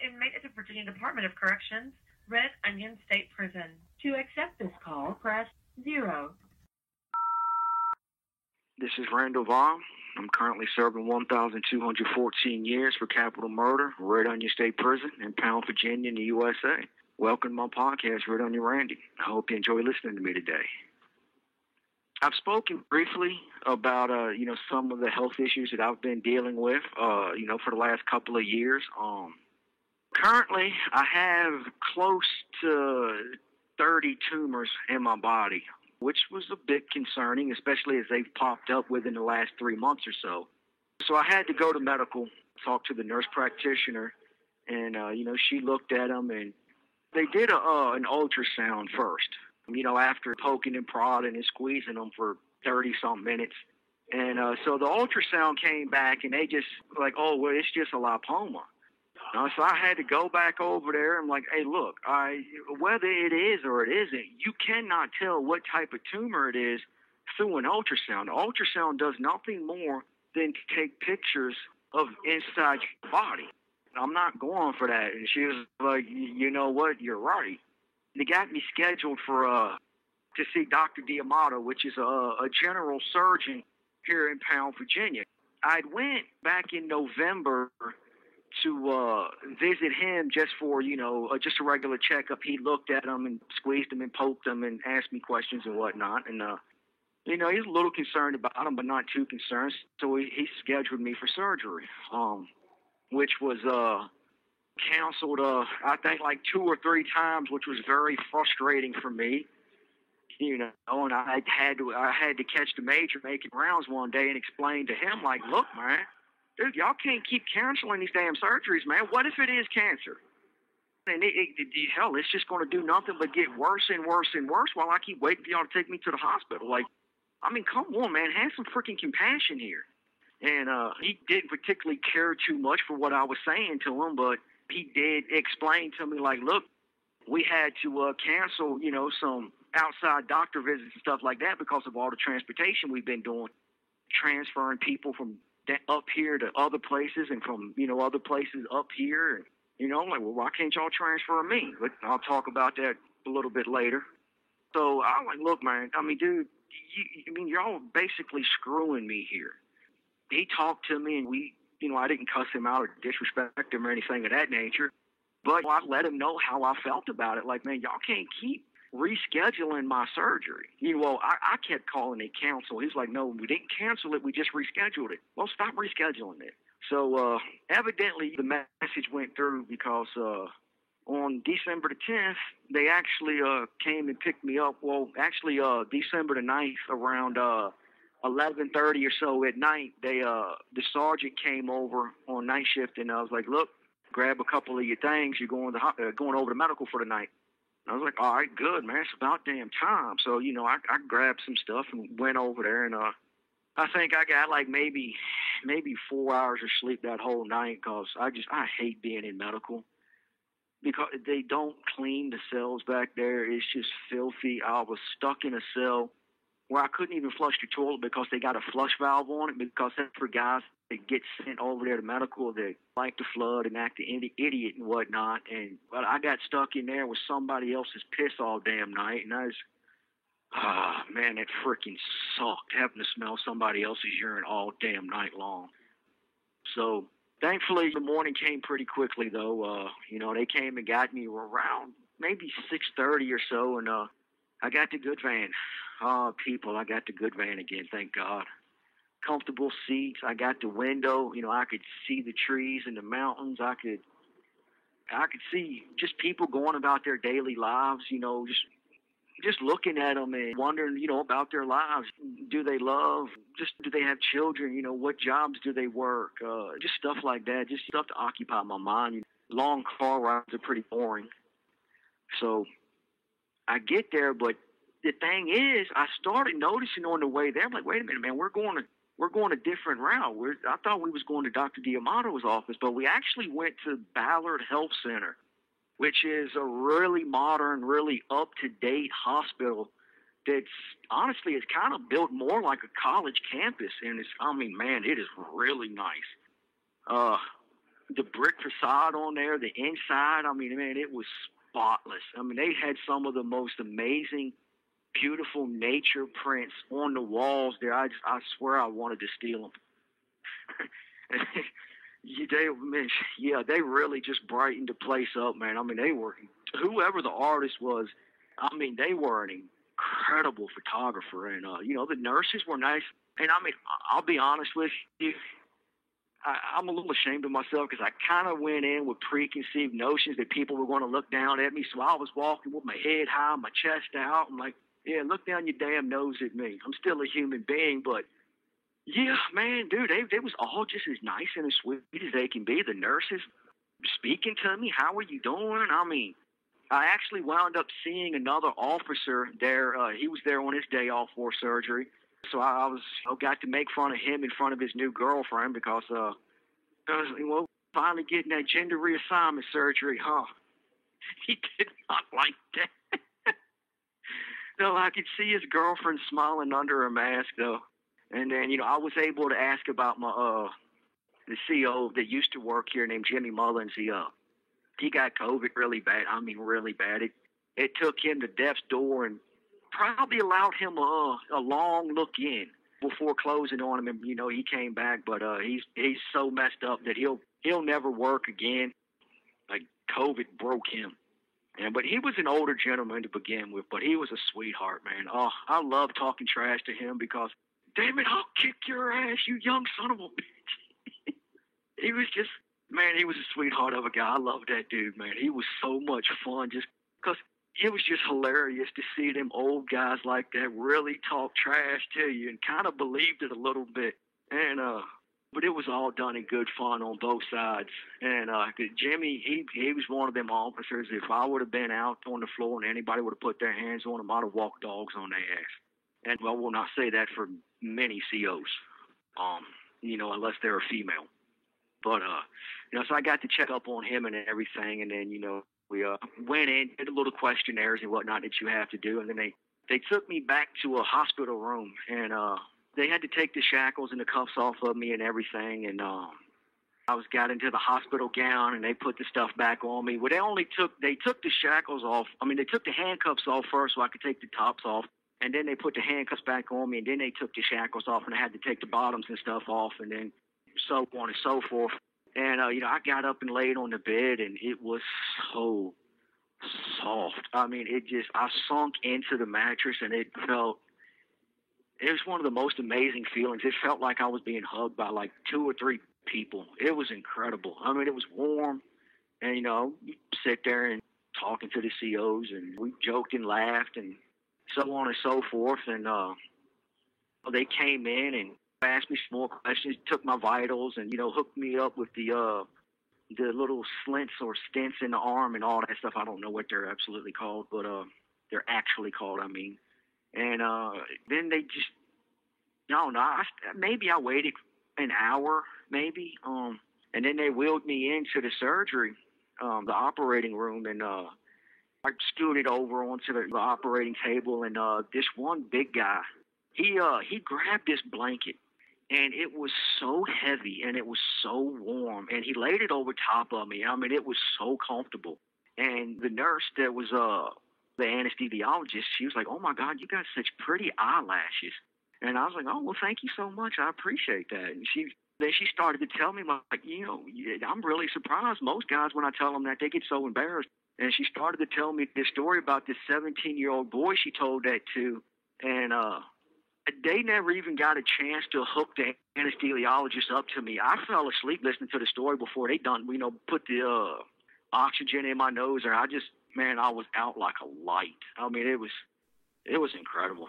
inmate at the Virginia Department of Corrections, Red Onion State Prison. To accept this call, press 0. This is Randall Vaughn. I'm currently serving 1,214 years for capital murder, Red Onion State Prison in Pound, Virginia, in the USA. Welcome to my podcast, Red Onion Randy. I hope you enjoy listening to me today. I've spoken briefly about, some of the health issues that I've been dealing with, for the last couple of years. Currently, I have close to 30 tumors in my body, which was a bit concerning, especially as they've popped up within the last 3 months or so. So I had to go to medical, talk to the nurse practitioner, and, she looked at them, and they did an ultrasound first, after poking and prodding and squeezing them for 30-something minutes. And so the ultrasound came back, and they just it's just a lipoma. So I had to go back over there and hey, look, whether it is or it isn't, you cannot tell what type of tumor it is through an ultrasound. The ultrasound does nothing more than to take pictures of inside your body. I'm not going for that. And she was like, you know what, you're right. They got me scheduled for to see Dr. D'Amato, which is a general surgeon here in Pound, Virginia. I'd went back in November to visit him just for, just a regular checkup. He looked at them and squeezed them and poked them and asked me questions and whatnot. And, he's a little concerned about them, but not too concerned. So he scheduled me for surgery, which was canceled, I think 2 or 3 times, which was very frustrating for me. And I had to catch the major making rounds one day and explain to him, look, man, dude, y'all can't keep canceling these damn surgeries, man. What if it is cancer? And hell, it's just going to do nothing but get worse and worse and worse while I keep waiting for y'all to take me to the hospital. Come on, man, have some freaking compassion here. And he didn't particularly care too much for what I was saying to him, but he did explain to me, look, we had to cancel, some outside doctor visits and stuff like that because of all the transportation we've been doing, transferring people from up here to other places and from, other places up here. And, well, why can't y'all transfer me? But I'll talk about that a little bit later. So I'm look, man, dude, y'all basically screwing me here. He talked to me and I didn't cuss him out or disrespect him or anything of that nature, but I let him know how I felt about it. Man, y'all can't keep rescheduling my surgery. I kept calling it cancel. He's like, no, we didn't cancel it. We just rescheduled it. Well, stop rescheduling it. So evidently the message went through because on December the 10th, they actually came and picked me up. Well, actually December the 9th around 11:30 or so at night, the sergeant came over on night shift, and I was like, look, grab a couple of your things. You're going over to medical for the night. And I was like, all right, good, man. It's about damn time. So, I grabbed some stuff and went over there, and I think I got maybe 4 hours of sleep that whole night because I hate being in medical because they don't clean the cells back there. It's just filthy. I was stuck in a cell where I couldn't even flush the toilet because they got a flush valve on it, because that's for guys that get sent over there to medical that like to flood and act an idiot and whatnot. But I got stuck in there with somebody else's piss all damn night, and I was, man, it freaking sucked having to smell somebody else's urine all damn night long. So thankfully the morning came pretty quickly though. They came and got me around maybe 6:30 or so, and I got the good van. I got the good van again, thank God. Comfortable seats. I got the window. I could see the trees and the mountains. I could see just people going about their daily lives, just looking at them and wondering, about their lives. Do they love? Just do they have children? What jobs do they work? Just stuff like that. Just stuff to occupy my mind. Long car rides are pretty boring. So I get there, but the thing is, I started noticing on the way there, I'm like, wait a minute, man, we're going a different route. I thought we was going to Dr. D'Amato's office, but we actually went to Ballard Health Center, which is a really modern, really up-to-date hospital that's honestly, it's kind of built more like a college campus. And it is really nice. the brick facade on there, the inside, I mean, man, it was spotless. I mean, they had some of the most amazing, beautiful nature prints on the walls there. I swear I wanted to steal them. They really just brightened the place up, man. I mean, whoever the artist was, I mean, they were an incredible photographer. And, the nurses were nice. And, I mean, I'll be honest with you, I'm a little ashamed of myself because I kind of went in with preconceived notions that people were going to look down at me. So I was walking with my head high, my chest out. I'm like, yeah, look down your damn nose at me. I'm still a human being, but yeah, man, dude, they was all just as nice and as sweet as they can be. The nurses speaking to me, how are you doing? I mean, I actually wound up seeing another officer there. He was there on his day off for surgery. So I got to make fun of him in front of his new girlfriend because, finally getting that gender reassignment surgery, huh? He did not like that. No, I could see his girlfriend smiling under her mask, though. And then, I was able to ask about the CO that used to work here named Jimmy Mullins. He got COVID really bad. I mean, really bad. It took him to death's door and probably allowed him a long look in before closing on him. And, he came back, but he's so messed up that he'll never work again. Like, COVID broke him. But he was an older gentleman to begin with, but he was a sweetheart, man. Oh, I love talking trash to him because, damn it, I'll kick your ass, you young son of a bitch. He was a sweetheart of a guy. I love that dude, man. He was so much fun just because it was just hilarious to see them old guys like that really talk trash to you and kind of believed it a little bit. And, but it was all done in good fun on both sides. And Jimmy, he was one of them officers. If I would have been out on the floor and anybody would have put their hands on him, I'd have walked dogs on their ass. And I will not say that for many COs, unless they're a female. But, so I got to check up on him and everything. And then, we went in, did a little questionnaires and whatnot that you have to do. And then they took me back to a hospital room. And they had to take the shackles and the cuffs off of me and everything. And I got into the hospital gown and they put the stuff back on me. Well, they took the shackles off. I mean, they took the handcuffs off first so I could take the tops off. And then they put the handcuffs back on me, and then they took the shackles off, and I had to take the bottoms and stuff off, and then so on and so forth. And, I got up and laid on the bed, and it was so soft. I mean, I sunk into the mattress, and it was one of the most amazing feelings. It felt like I was being hugged by like 2 or 3 people. It was incredible. I mean, it was warm, and, you sit there and talking to the COs, and we joked and laughed, and so on and so forth. And they came in and asked me some more questions, took my vitals, and hooked me up with the little slits or stents in the arm and all that stuff. I don't know what they're absolutely called, but they're actually called, I mean. And then they just, maybe I waited an hour, maybe, and then they wheeled me into the surgery, the operating room, and I scooted over onto the operating table, and this one big guy, he grabbed this blanket, and it was so heavy, and it was so warm, and he laid it over top of me. I mean, it was so comfortable. And the nurse that was the anesthesiologist, she was like, "Oh my God, you got such pretty eyelashes." And I was like, "Oh, well, thank you so much. I appreciate that." And then she started to tell me, like, I'm really surprised. Most guys, when I tell them that, they get so embarrassed. And she started to tell me this story about this 17-year-old boy she told that to. And they never even got a chance to hook the anesthesiologist up to me. I fell asleep listening to the story before they done, put the oxygen in my nose. Or I was out like a light. I mean, it was incredible.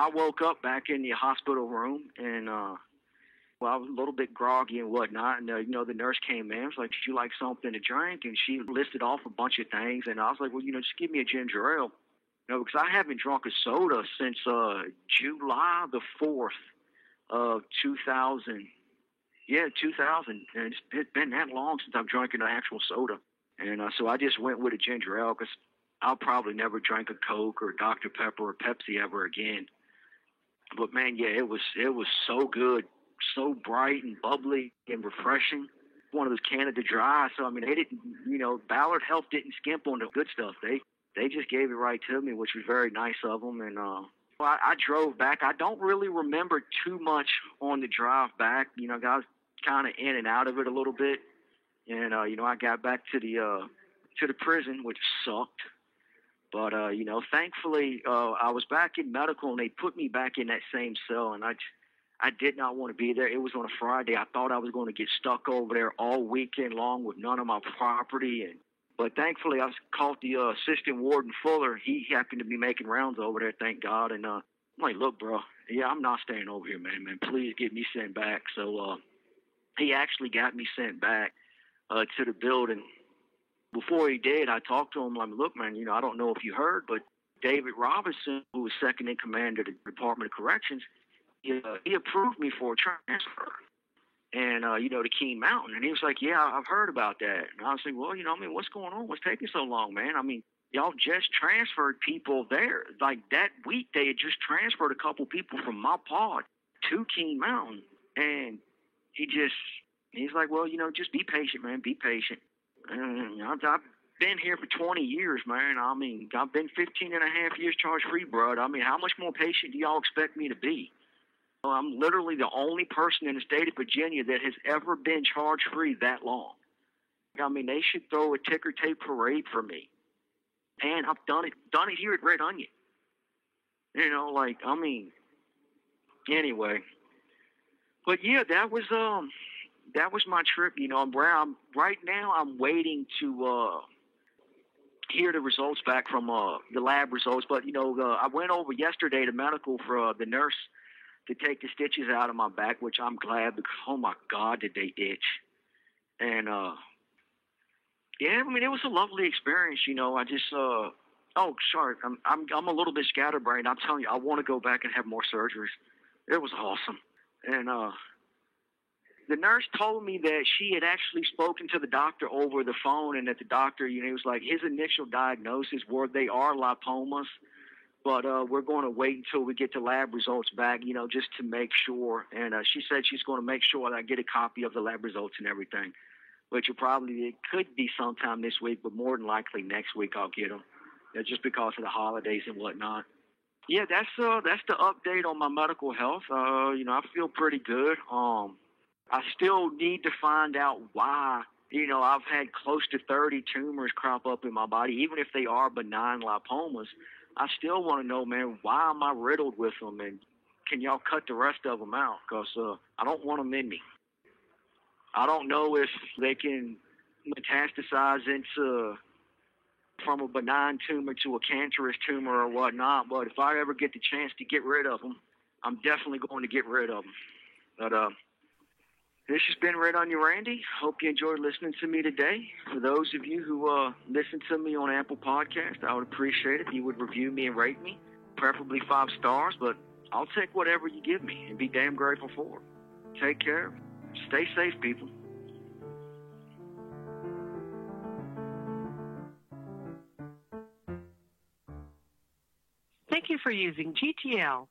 I woke up back in the hospital room, and Well, I was a little bit groggy and whatnot, and the nurse came in. Was like, "Did you like something to drink?" And she listed off a bunch of things, and I was like, "Well, just give me a ginger ale." Because I haven't drunk a soda since July the 4th of 2000. Yeah, 2000. And it's been that long since I've drank an actual soda. And so I just went with a ginger ale because I'll probably never drink a Coke or Dr. Pepper or Pepsi ever again. But, man, yeah, it was so good, so bright and bubbly and refreshing. One of those Canada Dry. So, I mean, they didn't, Ballard Health didn't skimp on the good stuff. They just gave it right to me, which was very nice of them. And I drove back. I don't really remember too much on the drive back. I was kind of in and out of it a little bit. And, I got back to the prison, which sucked. But, thankfully, I was back in medical, and they put me back in that same cell. And I did not want to be there. It was on a Friday. I thought I was going to get stuck over there all weekend long with none of my property. But thankfully, I called the assistant warden Fuller. He happened to be making rounds over there, thank God. And I'm like, "Look, bro, yeah, I'm not staying over here, man. Please get me sent back." So he actually got me sent back to the building. Before he did, I talked to him like, "Look, man, I don't know if you heard, but David Robinson, who was second in command of the Department of Corrections, he approved me for a transfer. And, to Keene Mountain." And he was like, "Yeah, I've heard about that." And I was like, "Well, what's going on? What's taking so long, man? I mean, y'all just transferred people there. Like that week, they had just transferred a couple people from my pod to Keene Mountain." And he's like, "Well, just be patient, man. Be patient." And I've been here for 20 years, man. I mean, I've been 15 and a half years charge-free, bro. I mean, how much more patient do y'all expect me to be? I'm literally the only person in the state of Virginia that has ever been charge-free that long. I mean, they should throw a ticker tape parade for me. And I've done it here at Red Onion. Anyway. But yeah, that was my trip. Right now I'm waiting to hear the results back from the lab results. But I went over yesterday to medical for the nurse to take the stitches out of my back, which I'm glad because, oh my God, did they itch. And, yeah, I mean, it was a lovely experience. I just, I'm a little bit scatterbrained. I'm telling you, I want to go back and have more surgeries. It was awesome. And, the nurse told me that she had actually spoken to the doctor over the phone, and that the doctor, he was like, his initial diagnosis were they are lipomas. But we're going to wait until we get the lab results back, just to make sure. And she said she's going to make sure that I get a copy of the lab results and everything, which it could be sometime this week, but more than likely next week I'll get them, just because of the holidays and whatnot. Yeah, that's the update on my medical health. I feel pretty good. I still need to find out why. I've had close to 30 tumors crop up in my body, even if they are benign lipomas. I still want to know, man, why am I riddled with them? And can y'all cut the rest of them out? Because I don't want them in me. I don't know if they can metastasize from a benign tumor to a cancerous tumor or whatnot. But if I ever get the chance to get rid of them, I'm definitely going to get rid of them. But this has been Red Onion Randy. Hope you enjoyed listening to me today. For those of you who listen to me on Apple Podcast, I would appreciate it if you would review me and rate me, preferably 5 stars, but I'll take whatever you give me and be damn grateful for it. Take care. Stay safe, people. Thank you for using GTL.